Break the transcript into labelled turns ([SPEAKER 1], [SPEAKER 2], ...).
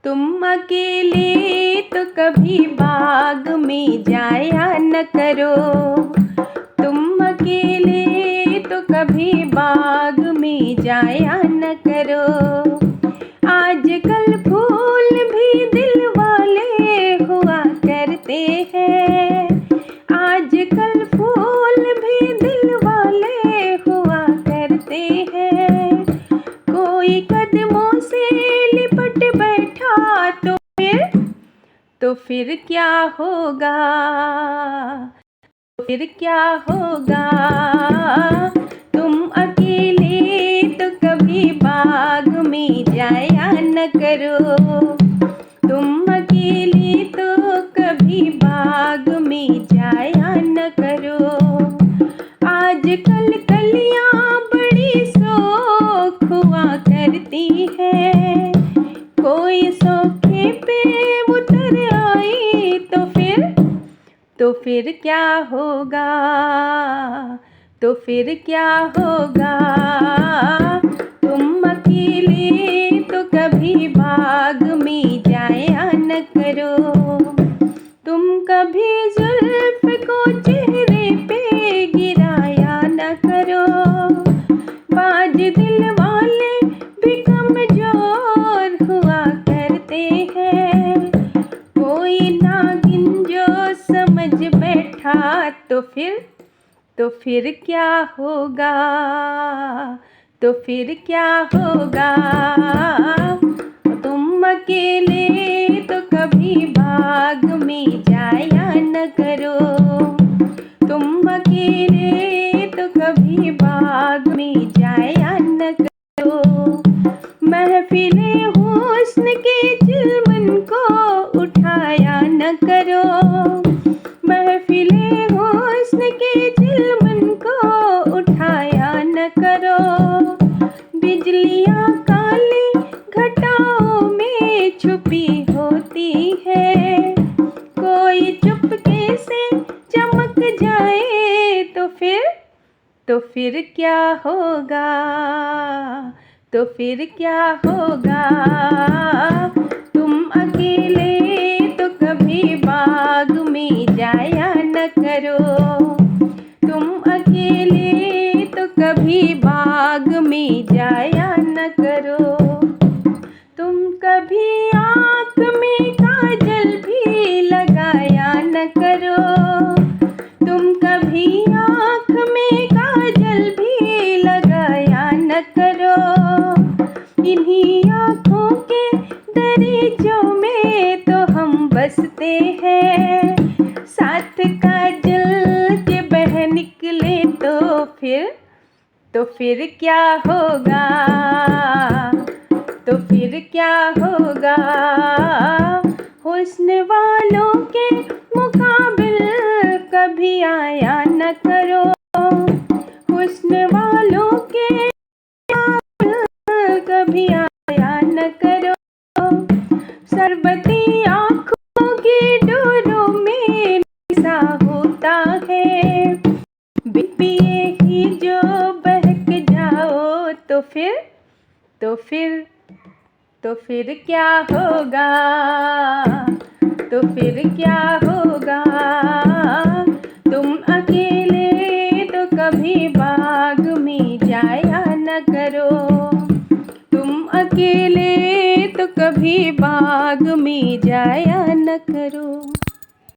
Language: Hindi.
[SPEAKER 1] तुम अकेले तो कभी बाग में जाया न करो। तुम अकेले तो कभी बाग में जाया न करो। आजकल फूल भी दिल वाले हुआ करते हैं। आजकल फूल भी दिल वाले हुआ करते हैं। कोई कदमों से लिपट बैठा तो फिर क्या होगा? तो फिर क्या होगा? तुम अकेले तो कभी बाग में जाया न करो। तुम अकेले तो कभी बाग में जाया न करो। आजकल कलियां बड़ी शौक हुआ करती है। कोई सोखे पे उतर आई तो फिर क्या होगा? तो फिर क्या होगा? तुम अकेले तो कभी बाग में जाया न करो। तुम कभी जुल्फ को चेहरे पे गिराया न करो। बाज दिल वाले भी कमजोर हुआ करते हैं। कोई नागिन जो समझ बैठा तो फिर क्या होगा? तो फिर क्या होगा? तुम अकेले तो कभी बाग में जाया न करो। तुम अकेले तो कभी बाग में जाया न करो। महफिले हुस्न के चिलमन को उठाया न करो। महफिले हुस्न के चिलमन को उठाया न करो। बिजलियां काली घटाओं में छुपी होती है। कोई चुपके से चमक जाए तो फिर क्या होगा? तो फिर क्या होगा? तुम अकेले तो कभी बाग में जाया न करो। तुम अकेले तो कभी बाग में जाया न करो। तुम कभी आँख में काजल भी लगाया न करो। तुम कभी आँख में काजल भी लगाया न करो। इन्हीं आँखों के दरीचों में तो हम बसते हैं। साथ काजल के बह निकले तो फिर क्या होगा? तो फिर क्या होगा? हुस्न वालों के मुकाबिल कभी आया न करो। हुस्न वालों के मुकाबिल कभी आया न करो। शरबती आँखों की डोरों में नशा होता है। पिए ही जो बहक जाओ तो फिर क्या होगा? तो फिर क्या होगा? तुम अकेले तो कभी बाग में जाया न करो। तुम अकेले तो कभी बाग में जाया न करो।